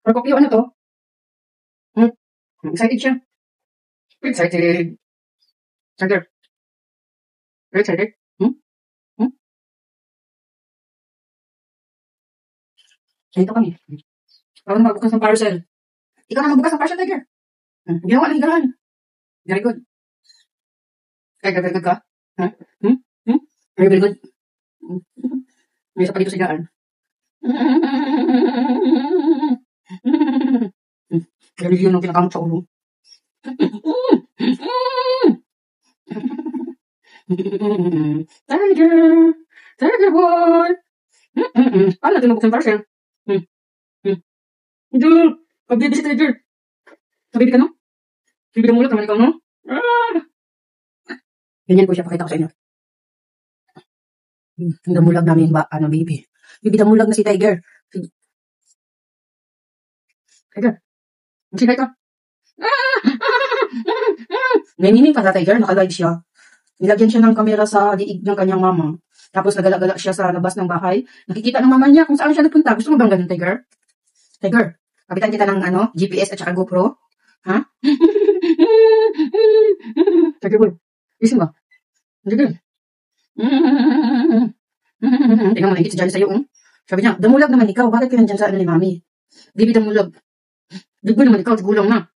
Procopio, ano to? Hmm? Excited siya. Excited. Tiger. Very excited. Hmm? Hmm? Ganito kami. Ikaw na magbukas ng parcel. Ikaw na magbukas ng parcel, Tiger. Ginawa ng higahan. Very good. Tiger, very good ka? Ha? Hmm? Hmm? Very good. May isa pa dito sa higaan. Review ng pinakamot sa ulo. Tiger! Tiger boy! Paano natin mabuksan parcel? Tiger! Pag-baby si Tiger! Sa-baby ka no? Baby ka mula, naman ikaw no? Ganyan po siya, pakita ko sa inyo. Damulag namin baby. Baby damulag na si Tiger. Tiger! Masinay ka? May meaning pa sa Tiger, naka-live siya. Nilagyan siya ng kamera sa diig ng kanyang mama. Tapos nagala-gala siya sa labas ng bahay. Nakikita ng mama niya kung saan siya nagpunta. Gusto mo bang ganun, Tiger? Tiger, kapitan kita ng GPS at saka GoPro. Ha? Tiger boy, gising ba? Tiger. Tingnan mo, nangikit si Johnny sa'yo. Sabi niya, damulag naman ikaw. Bakit ka nandyan sa ano ni mami? Bibi damulag. Bibi naman ikaw, gulang na.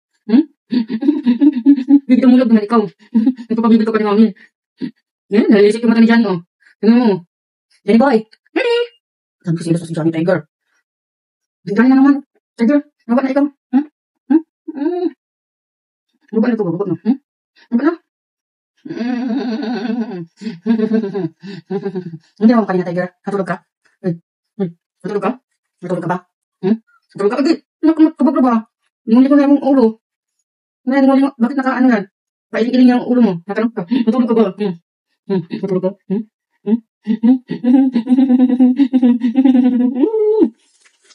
Bibi damulag naman ikaw. Nagpapabibi ka pa ni mami. Yan, nalisik yung mata ni Johnny, oh. Tingnan mo. Johnny boy. Johnny! Sabi ko sila sa si Johnny, Tiger. Johnny na naman. Tiger, nabot na ikaw. Nabot na ito, nabot na. Nabot na. Hindi naman kanina, Tiger. Natulog ka? Natulog ka? Natulog ka ba? Natulog ka? Kabablo ba? Lingon-lingon na yung ulo. Lingon-lingon. Bakit naka-ano yan? Pailing-iling yung ulo mo. Natulog ka? Natulog ka ba? Natulog ka?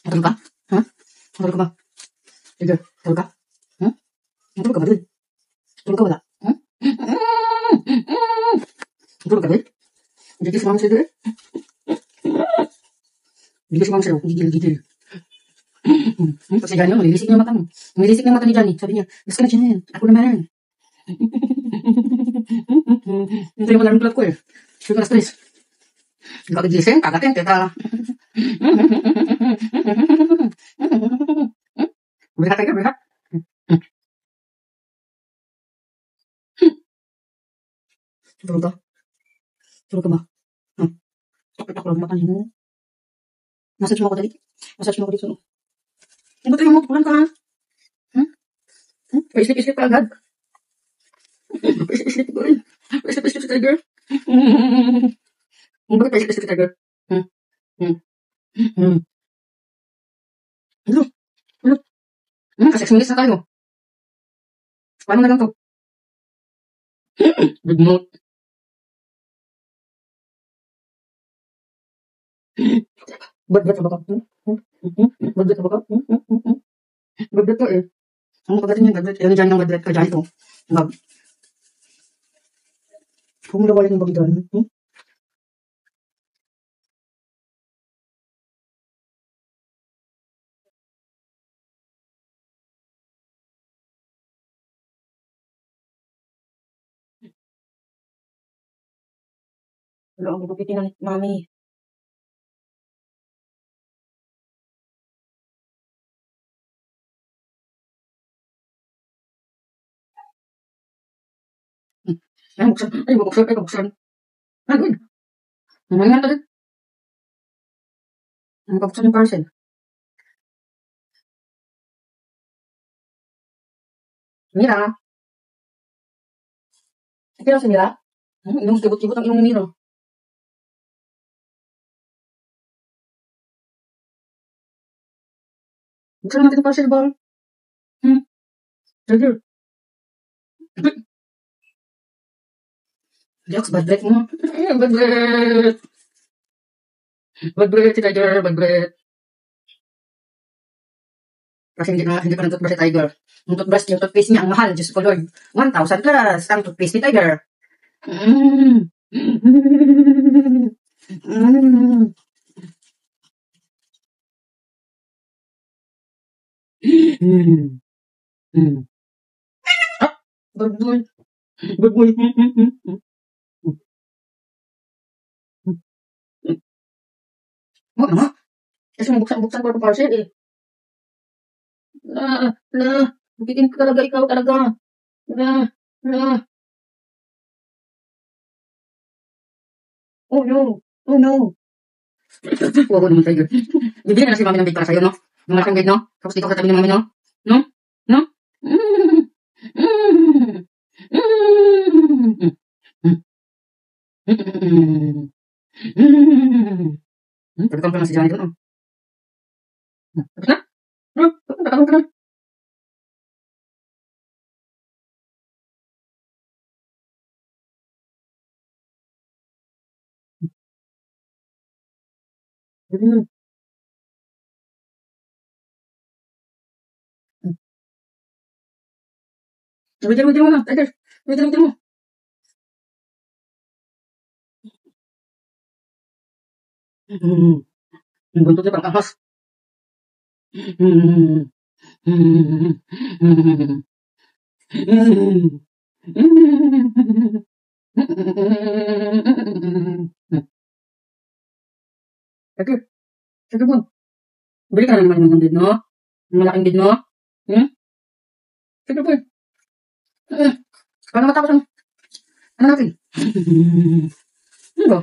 Natulog ka? Ha? Natulog ka ba? Tiger, natulog ka? Natulog ka ba, dude? Natulog ka wala? Natulog ka, dude? Gigil si mama sa'yo, dude? Gigil si mama sa'yo. Gigil. Pag si Johnny, malilisik niya yung mata mo. Malilisik niya yung mata ni Johnny. Sabi niya, gas ka na dyan. Ako naman. Ito yung alarm clock ko eh. Ito yung stress. Kagigising, kagatin, teta. Berihat, Tiger, berihat. Tulog ka? Tulog ka ba? Sakit ako lang mata niyo. Massage mo ako dali. Massage mo ako dito. Ano ba tayo mo? Pulang ka ha? Pa-islip-islip ka agad. Pa-islip-islip ko rin. Pa-islip-islip si Tiger. Bakit pa-islip-islip si Tiger? Hello? Hello? Kasi 6 minutes na tayo. Paano na lang to? Good note. Badbat ka ba ka? Badbat ka ba ka? Badbat ka eh. Ano pagdating yung badbat? Yan dyan yung badbat ka dyan ito. Bag. Kung nawala yung bag dyan. Wala ang gugupitin ng mami. Ay, buksan. Ay, buksan. Ay, buksan. Ay, good. Mamaya nga tayo. Ano pa buksan yung parcel? Mira. Kaya si Mira? Ilong kibot-kibot ang ilong ni Mira. Buksan natin yung parcel ba? Tiger. Jokes, bad breath mo. Bad breath. Bad breath si Tiger, bad breath. Kasi hindi pa nag-toothbrush si Tiger. Yung toothpaste niya ang mahal. Diyos ko Lord. 1,000 plus ang toothpaste ni Tiger. Mm. Mm. Ah, good boy. Good boy. Huwag naman. Kasi buksan ko ito parcel eh. Na, bitin ka talaga, ikaw talaga. Na, na, oh no, oh no. Huwag naman tayo. Bibili na si mami ng big para sa'yo, no? Yung malaking big, no? Tapos dito ka katabi ni mami, no? No? No? Mm. Mm. Mm. Mm. Mm. Pagkakam pa na si Johnny doon, oh. Tapos na? No? Tatawag ka na. Sabi mo. Wait mo na. Tiger. Wait mo. Mm. Yung buntot niya parang ahas. Mm. Mm. Mm. Mm. Tiger. Tiger mo. Bili ka na naman ng bid, no? Yung malaking bid, no? Hmm? Tiger po. Paano matapos ang ano natin? Ano ba?